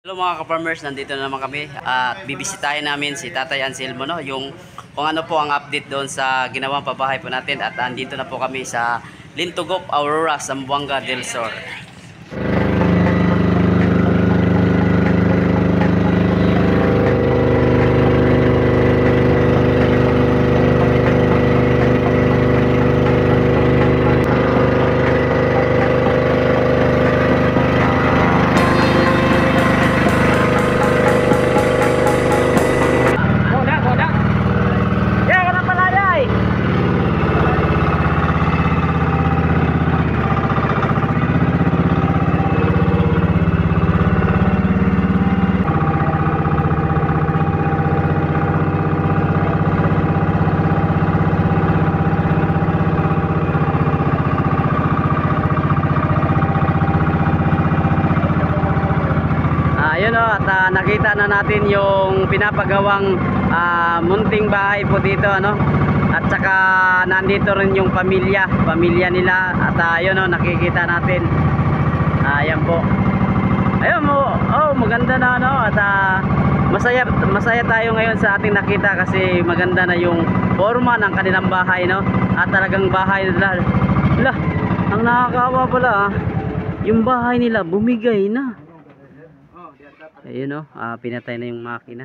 Hello mga ka-farmers, nandito na naman kami at bibisitahin namin si Tatay Anselmo, no? Yung kung ano po ang update doon sa ginawang pabahay po natin at andito na po kami sa Lintugop, Aurora, Zamboanga del Sur. At nakita na natin yung pinapagawang munting bahay po dito, ano? At saka nandito rin yung pamilya nila at yun, nakikita natin. Ayan po. Ayun mo, maganda na, ano? At masaya tayo ngayon sa ating nakita kasi maganda na yung forma ng kanilang bahay, no? At talagang bahay nila. Ang nakakaawa pala, yung bahay nila bumigay na. Ayun, pinatay na yung makina.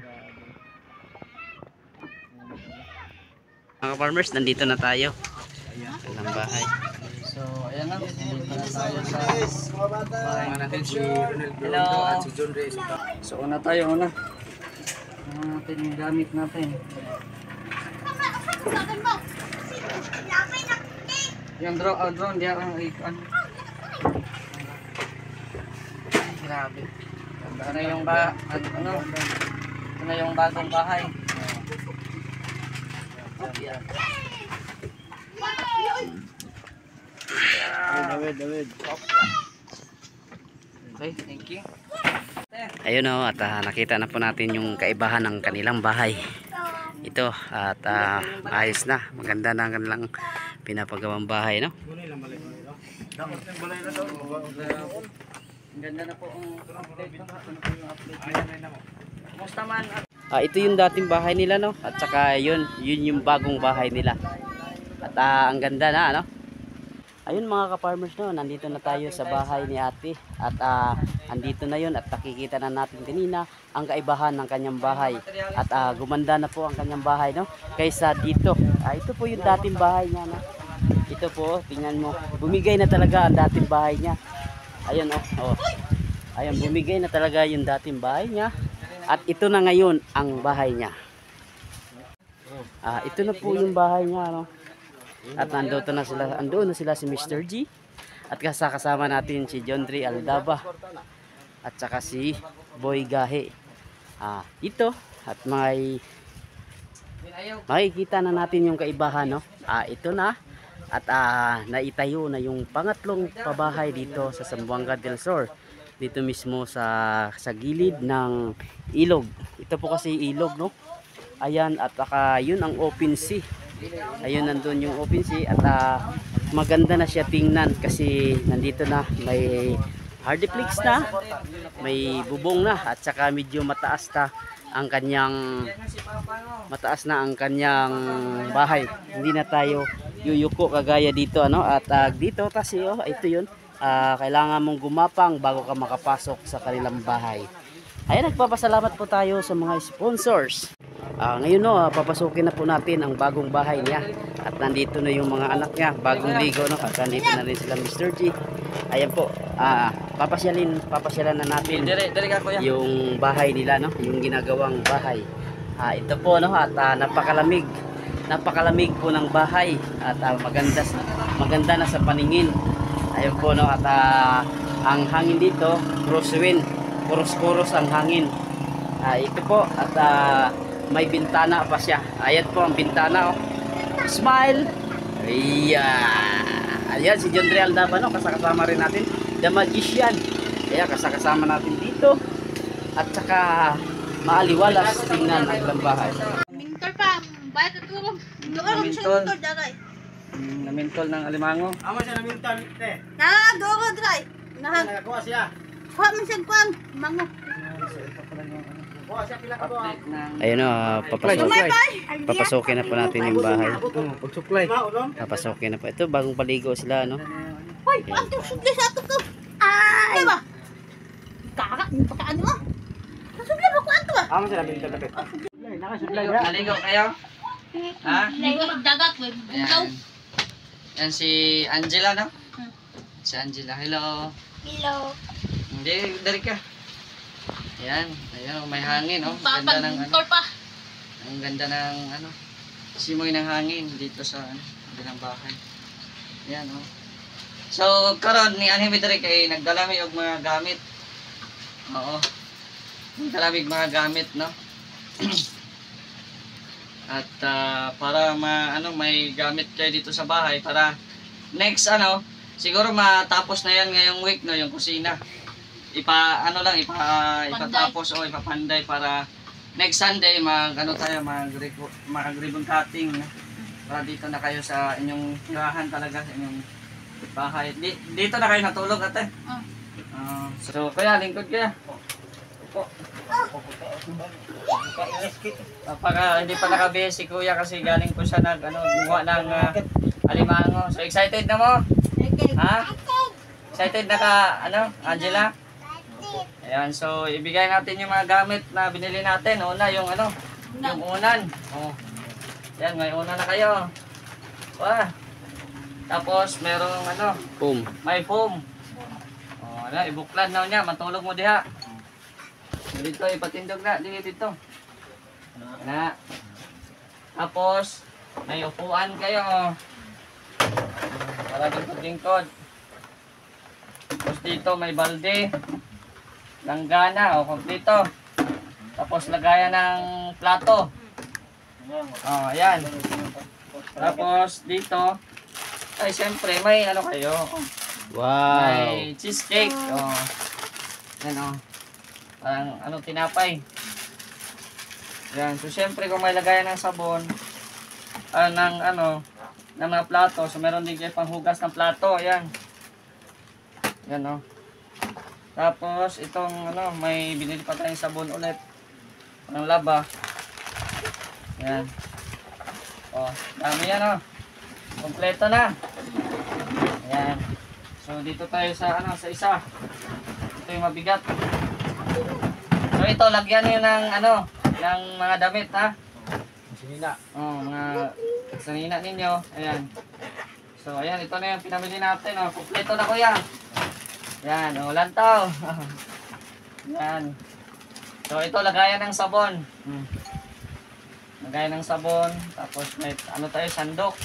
Mga farmers, nandito na tayo. Ang bahay. So, ayan na. Nandito na tayo sa bahay natin si Ronaldo at si John Reyes. So, una tayo, una. Ano natin yung gamit natin. Yung drone, di ako ano. Grabe. Ano yung ano yung bagong bahay. David. Okay, thank you. Ayun, at nakita na po natin yung kaibahan ng kanilang bahay. Ito at ayos na, maganda na ang kanilang pinapagawang bahay, no? Ang ganda na po ang update. Kumusta man? Ito yung dating bahay nila, no? At saka yun yung bagong bahay nila. At ang ganda na, no? Ayun mga ka-farmers, no? Nandito na tayo sa bahay ni ate. At andito na yun at nakikita na natin kanina ang kaibahan ng kanyang bahay. At gumanda na po ang kanyang bahay, no? Kaysa dito. Ito po yung dating bahay niya, no? Ito po, tingnan mo. Bumigay na talaga ang dating bahay niya. Ayun, ayun, bumigay na talaga yung dating bahay niya. At ito na ngayon ang bahay niya. Ito na po yung bahay niya, no? At nandoon na sila si Mr. G. At kasama natin si John Ray Aldaba. At saka si Boy Gahe. Ito at makikita na natin yung kaibahan, no? Ito na. At naitayo na yung pangatlong pabahay dito sa Zamboanga del Sur. Dito mismo sa gilid ng ilog. Ito po kasi ilog, no? Ayan, at yun ang open sea. Ayun, nandun yung open sea. At maganda na siya tingnan kasi nandito na may hardiplex na, may bubong na, at saka medyo mataas na ang kanyang bahay. Hindi na tayo yuyuko kagaya dito, ano? At dito kasi ito yun, kailangan mong gumapang bago ka makapasok sa kanilang bahay. Ayan, nagpapasalamat po tayo sa mga sponsors. Ngayon, papasukin na po natin ang bagong bahay niya. At nandito na yung mga anak niya, bagong ligo, no? At nandito na rin sila Mr. G. Ayan po, papasyalan na natin yung bahay nila, no? Yung ginagawang bahay. Ito po, no? At napakalamig po ng bahay. At maganda na sa paningin. Ayun po, no? At ang hangin dito, cross wind, kuros ang hangin. Ito po, at may bintana pa siya. Ayan po ang bintana, Smile. Ayan si John Ray Aldaba, no? Kasama rin natin The Magician. Kaya kasama natin dito. At saka maaliwalas tingnan ang lambahay. Mintor pa, bayad at tulong. Doon siya mintor dagay. Namintol ng alimango. Amo siya namintol, te. Doon dry. Nakakuha siya. Kuha man siya kuan, mango. yung update ng Ayun o, papasukin na po natin yung bahay. pagsuklay. Papasukin na po. Ito, bagong paligo sila, no? Hoy, ang tusugli sa ato ko. Ay! Diba? Kakak, yung pagkaan mo. Tusugli mo ko ato ah. Amo sila binta dapat. Naligo kayo? Ha? Ligo dagat, we. Bugaw. Yan. Yan si Angela, no? Si Angela. Hello. Hello. Hindi, dari ka. Yan. Ayan, may hangin, oh. Ang ganda ng ano. Papag pa. Ang ganda ng ano. Simoy ng hangin dito sa ano, bilang bahay. Yan, oh. So, karon ni Anime dari kay nagdalami og mga gamit. Oo. Nagdalami og mga gamit, no? At para may gamit kayo dito sa bahay para next siguro matapos na yan ngayong week, no, yung kusina. Ipatapos o ipapanday para next Sunday mag ribbon cutting, no? Para dito na kayo sa inyong tirahan talaga, sa inyong bahay. Dito na kayo natulog, ate. So kaya lingkod kaya. Opo. Hindi pa nakabihis si kuya kasi galing po siya gumawa ng alimango. So excited na mo? Ha? Excited na ka, Angela? Ayan, so ibigay natin yung mga gamit na binili natin. Una, yung unan. Oh. Ayan, may unan na kayo. Wah. Tapos merong Boom. may foam. Oh, ibuklan na niya, matulog mo diha. Dito, ipatindog na, dito. Na. Tapos, may upuan kayo. Para lingkod-lingkod. Tapos dito, may balde. Langgana, kompleto. Tapos, lagayan ng plato. Ayan. Tapos, dito, ay, siyempre, may kayo. Wow. May cheesecake. Yan, parang tinapay. Yan. So syempre kung may lagayan ng sabon, ng mga plato, so meron din kayo panghugas ng plato. Ayan. Yan, Tapos itong may binili pa tayong sabon ulit. Pang laba. Yan. Dami yan, kompleto na. Ayan. So dito tayo sa isa. Ito yung mabigat. So ito, lagyan niyo ng mga damit, ha? Sanina. Mga sanina ninyo. Ayan. So ayan, ito na yung pinamili natin, Kompleto na kuya. Ayan, lantaw. Ayan. So ito, lagayan ng sabon. Lagayan ng sabon. Tapos may tayo, sandok.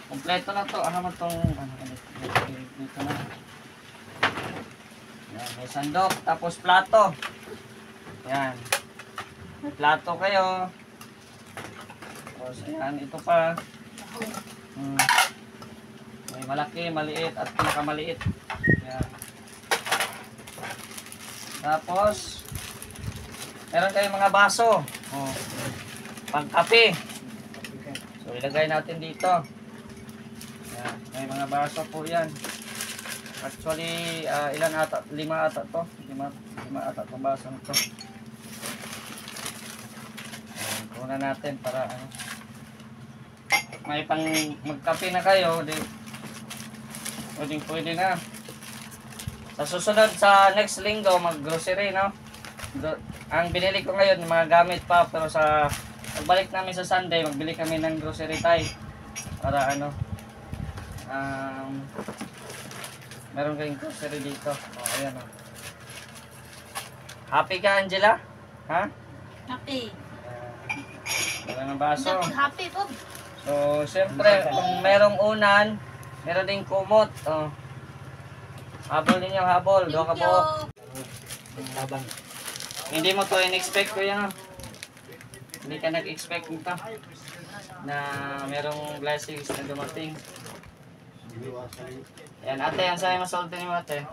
Kompleto na to. Dito na. Ayan, may sandok. Tapos plato. Ayan. May plato kayo. Tapos ayan, ito pa. May malaki, maliit, at pinakamaliit. Ayan. Tapos, meron kayong mga baso. Pangkape. So, ilagay natin dito. Ayan. May mga baso po yan. Actually, ilan ata? 5 ata to. 5 ata itong baso nito. Kuna natin para may pang magkape na kayo. Pwede na. Sa susunod, sa next linggo, mag-grocery, no? Ang binili ko ngayon, mga gamit pa. Pero pagbalik namin sa Sunday, magbili kami ng grocery tayo. Para meron kayong grocery dito. Ayan, Happy ka, Angela? Ha? Happy. Wala ng baso. Happy po. So, siyempre, kung merong unan, meron ding kumot. Habol ninyo, habol. Doon ka po. Hindi mo to in-expect ko yan. Hindi ka nag-expect nito na merong blessings na dumating. Yan, ate, ang sabi masulti ni mo, ate.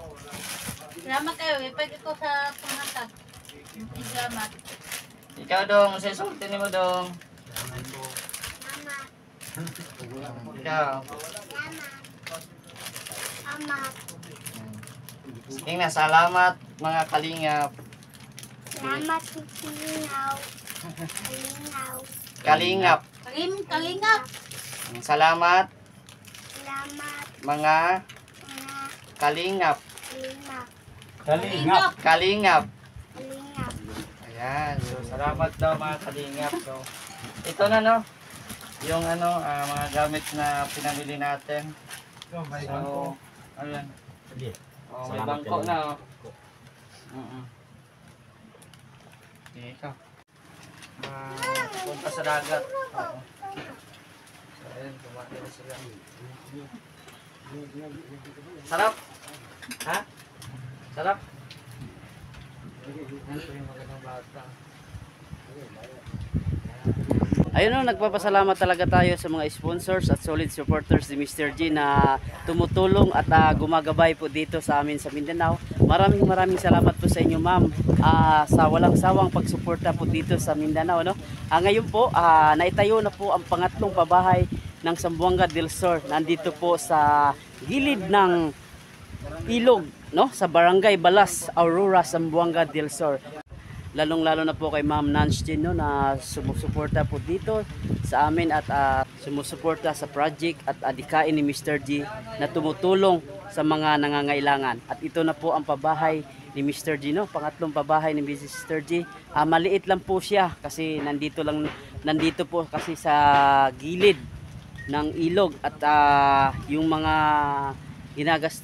Salamat kayo. Ipag ko sa panghatag. Salamat. Ikaw dong, masulti ni mo dong. Ikaw. Tingnan, salamat mga kalingap. Salamat sa Kalinaw. Kalinaw. Kalingap. Kalingap. Salamat Salamat mga mga kalingap. Kalinaw. Kalingap. Kalingap. Kalinaw. Ayan. So, salamat daw mga kalingap. So, ito na no. Yung ano, mga gamit na pinamili natin. So, ayan. Oh, may bangko na oh. Okay, ikaw. Punta sa dagat. Oo. So, ayan, kumain na sila. Sarap? Ha? Sarap? Ito yung magandang bata. Ayun no, nagpapasalamat talaga tayo sa mga sponsors at solid supporters ni Mr. G na tumutulong at gumagabay po dito sa amin sa Mindanao. Maraming salamat po sa inyo ma'am sa walang sawang pagsuporta po dito sa Mindanao. No? Ngayon po, naitayo na po ang pangatlong pabahay ng Zamboanga del Sur. Nandito po sa gilid ng ilog, no? Sa Barangay Balas, Aurora, Zamboanga del Sur. Lalong-lalo na po kay Ma'am Nancy no, na sumusuporta po dito sa amin at sumusuporta sa project at adikain ni Mr. G na tumutulong sa mga nangangailangan. At ito na po ang pabahay ni Mr. G, no? Pangatlong pabahay ni Mr. G. Maliit lang po siya kasi nandito po kasi sa gilid ng ilog at yung mga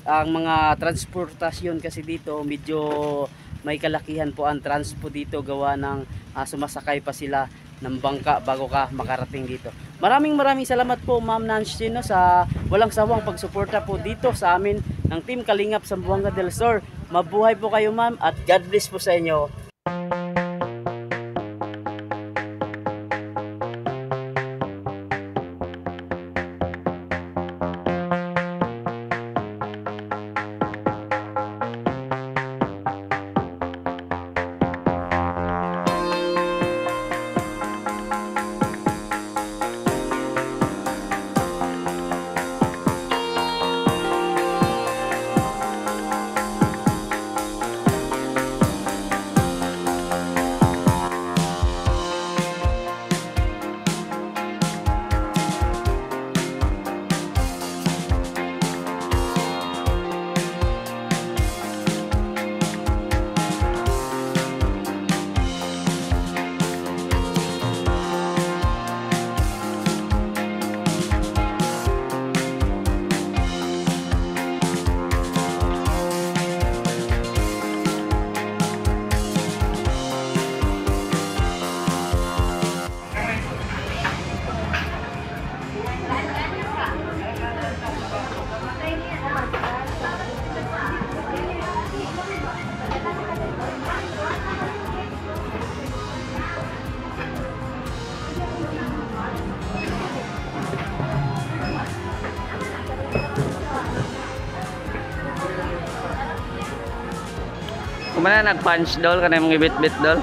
ang mga transportasyon kasi dito medyo may kalakihan po ang transpo dito gawa ng sumasakay pa sila ng bangka bago ka makarating dito. Maraming salamat po Ma'am Nancy no, sa walang sawang pagsuporta po dito sa amin ng Team Kalingap Zamboanga del Sur. Mabuhay po kayo ma'am at God bless po sa inyo. Kumana nag-punch doll ka na yung ibit-bit doll.